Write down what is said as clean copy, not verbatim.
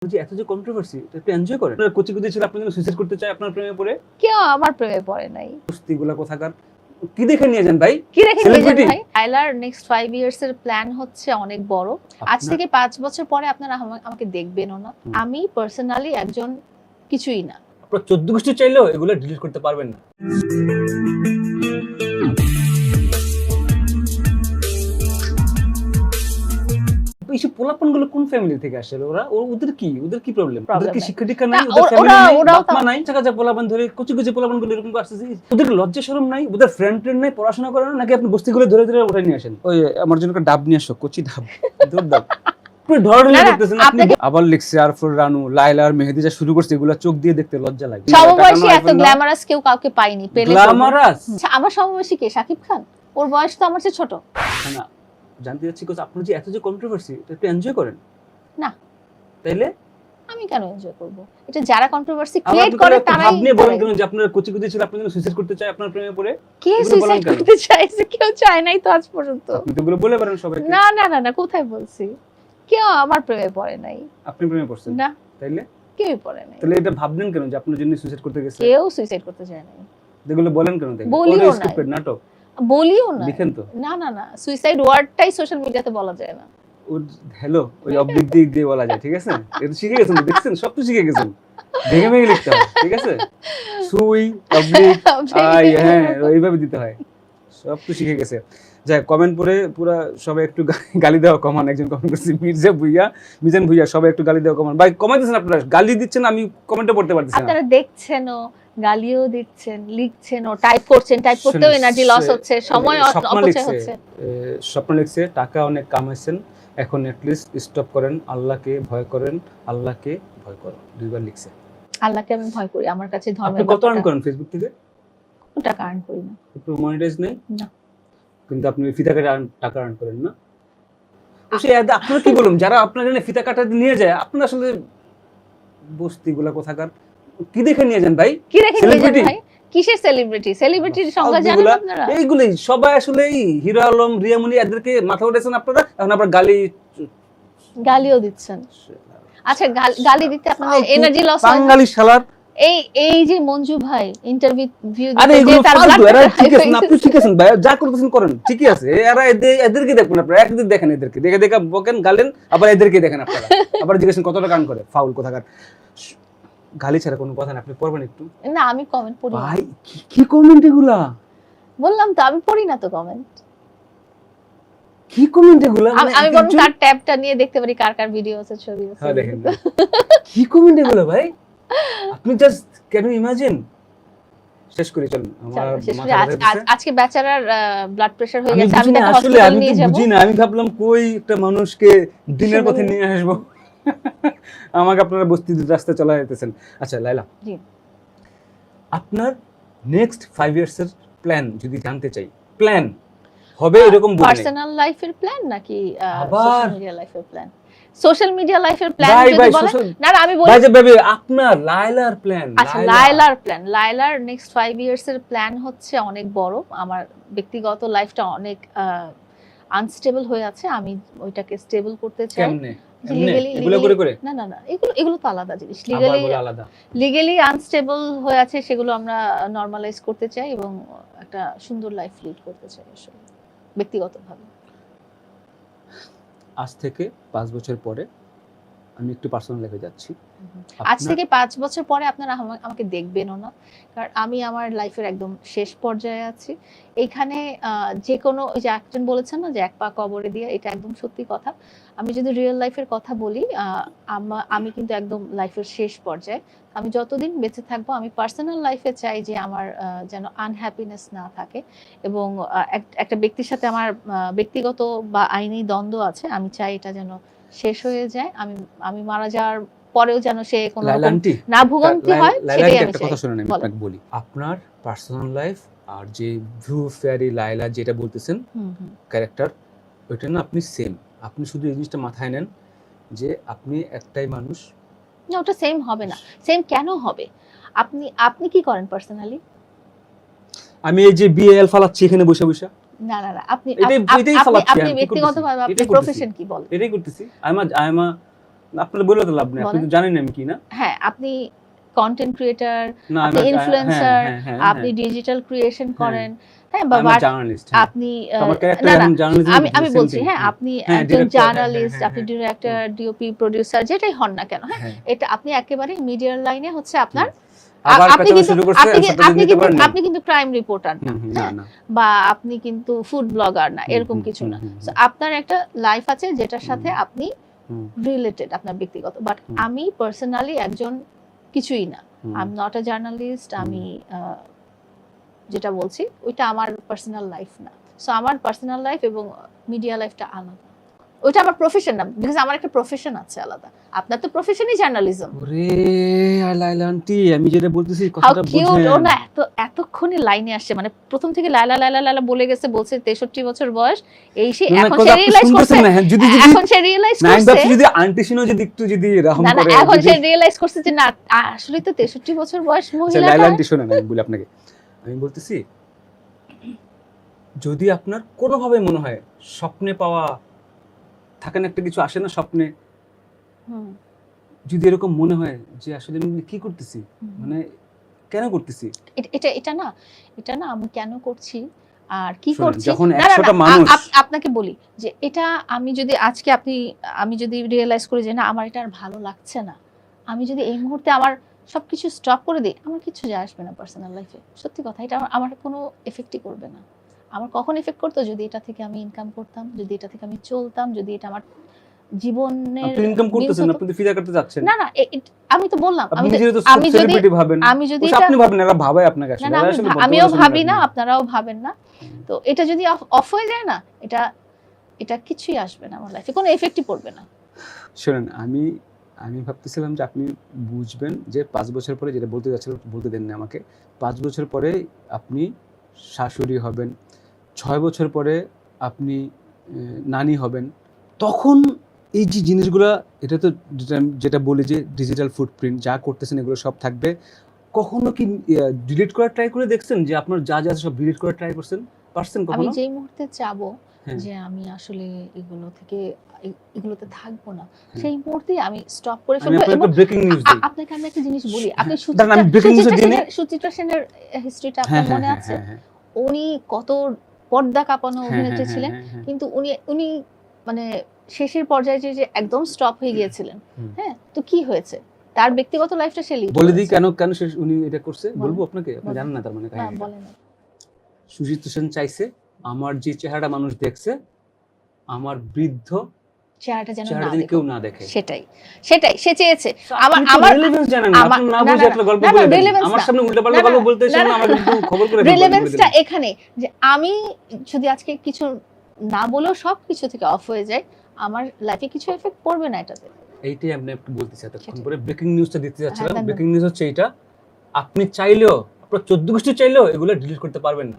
যে এত যে কন্ট্রোভার্সি এটা একটু এনজয় করেন। আপনার কোচি কোচি ছিল আপনার জন্য সুইসাইড করতে চায় আপনার প্রেমে পড়ে। কেউ আমার প্রেমে পড়ে নাই। কুস্তিগুলা কোথাকার কি দেখে নিয়ে যান ভাই? কি দেখে নিয়ে যান Celebrity? ভাই? লাইলার নেক্সট 5 ইয়ার্স এর প্ল্যান হচ্ছে অনেক বড়। আজ থেকে 5 বছর পরে আপনারা আমাকে দেখবেনও না। আমি পার্সোনালি একজন কিছুই না। আপনার 14 গোষ্ঠী চাইলেও এগুলো ডিলিট করতে পারবেন না। এইসব পোলাপানগুলো কোন ফ্যামিলি থেকে আসে? ওদের কি প্রবলেম? ওদের কি শিক্ষা দীক্ষা নাই? ওদের ফ্যামিলি নাই, বাপ মা নাই? টাকা পোলাপান ধরে কুচি কুচি পোলাপানগুলো এরকম আসছে। ওদের লজ্জা শরম নাই? ওদের ফ্রেন্ড নাই, পড়াশোনা করে না? নাকি আপনি বস্তিগুলো ধরে ধরে উঠাই নিয়ে আসেন? ওই আমার জন্য একটা ডাব নিয়ে আসো, কচি ডাব। দুধ ডাব। আবার লিখছে আরফুর রানু, লাইলা আর মেহেদি যা শুরু করছে এগুলা চোখ দিয়ে দেখতে লজ্জা লাগে। সমবয়সী এত গ্ল্যামারাস কেউ কাউকে পাইনি। পেলে গ্ল্যামারাস আমার সমবয়সী কে? শাকিব খান। ওর বয়স তো আমার চেয়ে ছোট। না, জানতে চাচ্ছি কোচ আপনার যে এত যে কন্ট্রোভার্সি এটা একটু এনজয় করেন না। তাইলে আমি কেন এনজয় করব? এটা যারা কন্ট্রোভার্সি ক্রিয়েট করে তারাই আপনি বলেন কেন যে আপনার কোচি কোচি ছিল আপনার জন্য সুইসাইড করতে চায় আপনার প্রেমে পড়ে? কে সুইসাইড করতে চাইছে? কেউ চায় নাই তো আজ পর্যন্ত। আপনি তো বলে পারেন সবাইকে। না না না না, কোথায় বলছি? কেউ আমার প্রেমে পড়ে নাই। আপনি প্রেমে পড়ছেন না, তাইলে কেউই পড়ে নাই। তাহলে এটা ভাবলেন কেন যে আপনার জন্য সুইসাইড করতে গেছে? কেউ সুইসাইড করতে চায় নাই। এগুলো বলেন কেন তাইলে? বলিও ওটা না। স্ক্রিপ্টেড নাটক। বলিও না। লিখেন তো। না না না, সুইসাইড ওয়ার্ডটাই সোশ্যাল মিডিয়াতে বলা যায় না। হ্যালো, ওই অবলিক দিক দিয়ে বলা যায়, ঠিক আছে? এটা শিখে গেছেন, দেখছেন? সব তো শিখে গেছেন। ভেঙে ভেঙে লিখতে হয়, ঠিক আছে? সুই অবলিক আই, হ্যাঁ এইভাবে দিতে হয়। সব তো শিখে গেছে। যাই কমেন্ট পড়ে পুরো সবাই একটু গালি দেওয়া কমান। একজন কমেন্ট করছে মিজান ভুইয়া সবাই একটু গালি দেওয়া কমান। ভাই কমেন্ট দিচ্ছেন আপনারা, গালি দিচ্ছেন, আমি কমেন্টে পড়তে পারতেছি না। আপনারা দেখছেনও, গালিও দিচ্ছেন, লিখছেনও, টাইপ করছেন, টাইপ করতেও এনার্জি লস হচ্ছে, সময় অপচয় হচ্ছে। স্বপ্ন লিখছে টাকা অনেক কামাইছেন, এখন এটলিস্ট স্টপ করেন, আল্লাহকে ভয় করেন, আল্লাহকে ভয় করো। দুইবার লিখছে। আল্লাহকে আমি ভয় করি, আমার কাছে ধর্মের আপনি কত আর্ন করেন ফেসবুক থেকে? টাকা আর্ন করি না। একটু মনিটাইজ নেই না, কিন্তু আপনি ফিতা কাটা টাকা আর্ন করেন না? আপনারা কি বলুন, যারা আপনার জন্য ফিতা কাটা নিয়ে যায় আপনারা আসলে বস্তিগুলা কোথাকার কি দেখে নিয়ে যান ভাই? কি দেখে নিয়ে যান ভাই? কিসের সেলিব্রিটি? সেলিব্রিটির সংজ্ঞা জানেন আপনারা? এইগুলাই সবাই আসলে এই হিরো আলম, রিয়ামনি এদেরকে মাথা উঠেছেন আপনারা, এখন আবার গালিও দিচ্ছেন। আচ্ছা, গালি দিতে আপনাদের এনার্জি লস হয়? বাঙালি শালার এই যে মঞ্জু ভাই ইন্টারভিউ আরে এগুলো ফালতু। এরা ঠিক আছে, আপনি ঠিক আছেন ভাই, যা করতেছেন করেন, ঠিকই আছে। এরা এদেরকে দেখুন আপনারা, একদিন দেখেন এদেরকে, দেখে দেখে বকেন, গালেন, আবার এদেরকে দেখেন আপনারা, আবার জিজ্ঞেসেন কতটা গান করে, ফাউল কোথাকার। গালি ছাড়া কোনো কথা না, আপনি পড়বেন একটু? না, আমি কমেন্ট পড়ি না ভাই। কি কমেন্ট এগুলা? বললাম তো আমি পড়ি না তো কমেন্ট। কি কমেন্ট এগুলা? আমি বরং তার ট্যাবটা নিয়ে দেখতে পারি কার কার ভিডিও আছে, ছবি আছে। হ্যাঁ দেখেন। কি কমেন্ট এগুলা ভাই? আপনি জাস্ট ক্যান ইউ ইমাজিন? শেষ করি চলুন, আমার আজকে বেচারার ব্লাড প্রেশার হয়ে গেছে, আমি তাকে হসপিটাল নিয়ে যাব। বুঝি না, আমি ভাবলাম কই একটা মানুষকে দিনের পথে নিয়ে আসবো, আমাকে আপনারা বস্তির রাস্তায় চলা যেতেছেন। আচ্ছা লাইলা, জি, আপনার নেক্সট 5 ইয়ার্স এর প্ল্যান যদি জানতে চাই, প্ল্যান হবে এরকম বলে পার্সোনাল লাইফের প্ল্যান নাকি সোশ্যাল মিডিয়া লাইফের প্ল্যান? সোশ্যাল মিডিয়া লাইফের প্ল্যান যদি বলেন, না আমি বলি ভাই যে বেবি আপনার লাইলার প্ল্যান। আচ্ছা, লাইলার প্ল্যান, লাইলার নেক্সট 5 ইয়ার্স এর প্ল্যান হচ্ছে অনেক বড়। আমার ব্যক্তিগত লাইফটা অনেক আনস্টেবল হয়ে আছে, আমি ওইটাকে স্টেবল করতে চাই। কেমনে এগুলো করে না না না, এগুলো তো আলাদা জিনিস। আলাদা লিগ্যালি আনস্টেবল হয়ে আছে, সেগুলো আমরা নরমালাইজ করতে চাই এবং একটা সুন্দর লাইফ লিড করতে চাই আসলে ব্যক্তিগতভাবে। আজ থেকে 5 বছর পরে আমি একটু পার্সোনাল লাইফে যাচ্ছি। আজ থেকে 5 বছর পরে আপনারা আমাকে দেখবেনও না, কারণ আমি আমার লাইফের একদম শেষ পর্যায়ে আছি। এইখানে যে কোনো, ওই যে একজন বলেছেন না যে এক পা কবরে দিয়ে, এটা একদম সত্যি কথা। আমি যদি রিয়েল লাইফের কথা বলি, আমি কিন্তু একদম লাইফের শেষ পর্যায়ে। আমি যতদিন বেঁচে থাকবো, আমি পার্সোনাল লাইফে চাই যে আমার যেন আনহ্যাপিনেস না থাকে, এবং একটা ব্যক্তির সাথে আমার ব্যক্তিগত বা আইনি দ্বন্দ্ব আছে, আমি চাই এটা যেন শেষ হয়ে যায়। আমি মারা যাওয়ার পরেও যেন সে কোনো না ভোগান্তি হয়, সেটাই আমি চাই। কথা শুনুন, আমি আপনাকে বলি, আপনার পার্সোনাল লাইফ আর যে ভ্লু ফেয়ারি লাইলা যেটা বলতেছেন ক্যারেক্টার, ওইটা না আপনি সেম। আপনি শুধু এই জিনিসটা মাথায় নেন যে আপনি একটাই মানুষ। না, ওটা সেম হবে না। সেম কেন হবে? আপনি কি করেন পার্সোনালি? আমি এই যে বিএল ফালাচ্ছি এখানে বসে বসে। না না না, আপনি ব্যক্তিগতভাবে আপনার প্রফেশন কি বলেন? এটাই করতেছি। আই এম আপনারা বলে তো লাভ নেই, আপনি তো জানেন আমি কি না। হ্যাঁ, আপনি কন্টেন্ট ক্রিয়েটর, না আপনি ইনফ্লুয়েন্সার, আপনি হ্যাঁ, ডিজিটাল ক্রিয়েশন হ্যাঁ। করেন, হ্যাঁ, বা আমি জার্নালিস্ট, আপনি আমার ক্যারেক্টার না না এখন জার্নালিজম, আমি বলছি, হ্যাঁ, আপনি হ্যাঁ, একজন director, জার্নালিস্ট, হ্যাঁ, আপনি হ্যাঁ, ডিরেক্টর, ডিওপি, প্রোডিউসার, যেটাই হন না কেন, হ্যাঁ, হ্যাঁ। এটা আপনি একেবারে মিডিয়ার লাইনে হচ্ছে আপনার। আবার আপনি পেছানো কিন্তু শুরু করছে, আপনি কিন্তু ক্রাইম রিপোর্টার না, না হ্যাঁ, না, বা আপনি কিন্তু ফুড ব্লগার না, এরকম কিছু না। So, আপনার একটা লাইফ আছে যেটার সাথে আপনি রিলেটেড, আপনার ব্যক্তিগত। বাট আমি পার্সোনালি একজন কিছুই না, I am not a journalist. আমি যেটা বলছি ওইটা আমার পার্সোনাল লাইফ না। সো আমার পার্সোনাল লাইফ এবং মিডিয়া লাইফটা আলাদা, ওইটা আমার প্রফেশন না, বিকজ আমার একটা প্রফেশন আছে আলাদা। আপনার তো প্রফেশনই জার্নালিজম। ওরে লাইলা আন্টি, আমি যেটা বলতেছি হাউ কথাটা কিউট, ও বুঝেন। না এতক্ষণে লাইনে আসছে, মানে প্রথম থেকে লাইলা লাইলা লাইলা বলে গেছে, বলছে 63 বছর বয়স, এই সে এখন সে রিয়েলাইজ করছে, এখন সে রিয়েলাইজ করছে, যদি আন্টি শুনো যদি একটু যদি রাহম না না, করে, এখন সে রিয়েলাইজ করছে যে না, আসলে তো 63 বছর বয়স মহিলা। লাইলা আন্টি শুনেন, আমি বলি আপনাকে, আমি বলতেছি যদি আপনার কোনোভাবে মনে হয় স্বপ্নে পাওয়া থাকেন একটা কিছু আসে না স্বপ্নে, যদি এরকম মনে হয় যে আসলে আমি কি করতেছি, মানে কেন করতেছি, এটা না আমি কেন করছি আর কি শুনেন, করছি, যখন না, না, 100টা না, মানুষ, আপনাকে বলি যে এটা আমি যদি আজকে আমি যদি রিয়েলাইজ করি যে না আমার এটা আর ভালো লাগছে না, আমি যদি এই মুহূর্তে আমার সবকিছু স্টপ করে দিই, আমার কিছু যায় আসবে না পার্সোনাল লাইফে। সত্যি কথা, এটা আমার কোনো এফেক্টই করবে না। আমার কখন এফেক্ট করতো, যদি এটা থেকে আমি ইনকাম করতাম, যদি এটা থেকে আমি চলতাম, যদি এটা আমার জীবনের আপনি ইনকাম করতেছেন, আপনি তো ফিদা করতে যাচ্ছেন না না, আমি তো বললাম, আপনি যেহেতু সেলিব্রিটি ভাবেন, আমি যদি আপনি ভাবেন এরা ভাবে আপনাকে আসলে, না না, আমিও ভাবি না, আপনারাও ভাবেন না। তো এটা যদি অফ হয়ে যায় না, এটা কিছুই আসবে না আমার লাইফে, কোনো এফেক্টই পড়বে না। শুনেন, আমি ভাবতেছিলাম যে আপনি বুঝবেন যে 5 বছর পরে, যেটা বলতে যাচ্ছিলেন বলতে দেন না আমাকে, 5 বছর পরে আপনি শাশুড়ি হবেন, 6 বছর পরে আপনি নানি হবেন, তখন এই যে জিনিসগুলা, এটা তো যেটা বলি যে ডিজিটাল ফুটপ্রিন্ট যা করতেছেন এগুলো সব থাকবে। কখনো কি ডিলিট করার ট্রাই করে দেখছেন যে আপনার যা যা সব ডিলিট করার ট্রাই পারছেন আমি কখনো? যেই মুহূর্তে চাবো যে আমি আসলে এগুলোতে থাকবো না, সেই মুহূর্তে আমি স্টপ করে আমি আপনাকে একটা ব্রেকিং নিউজ দিই। আপনাকে আমি একটা জিনিস বলি, আপনি সুচিত্রা সেনের হিস্ট্রিটা আপনার মনে আছে? উনি কত পর্দা কাঁপানো অভিনেত্রী ছিলেন, কিন্তু উনি মানে শেষের পর্যায়ে যে একদম স্টপ হয়ে গিয়েছিলেন, হ্যাঁ, তো কি হয়েছে তার ব্যক্তিগত লাইফটা সে লিড বলে দিই কেন উনি এটা করছে, বলবো আপনাকে, আপনি জানেন না তার মানে কাহিনী? বলেন। সুচিত্রা সেন চাইছে আমার যে চেহারাটা মানুষ দেখছে, আমার বৃদ্ধ চেহারাটা যেন কেউ না দেখে, সেটাই সে চেয়েছে। আমার রিলেভেন্স জানেন না, আপনি না বুঝে একটা গল্প বলে দেন, আমার সামনে উল্টাপাল্টা গল্প বলতে এসে না, আমাকে একটু খবর করে দিবেন। রিলেভেন্সটা এখানে যে আমি যদি আজকে কিছু না বলেও সব কিছু থেকে অফ হয়ে যায়, আমার লাইফে কিছু এফেক্ট পড়বে না এটাতে। এইটাই আপনি একটু বলতে চাই, তখন পরে ব্রেকিং নিউজটা দিতে যাচ্ছিলাম। ব্রেকিং নিউজ হচ্ছে এইটা, আপনি চাইলেও, আপনার 14 গোষ্ঠী চাইলেও এগুলো ডিলিট করতে পারবেন না।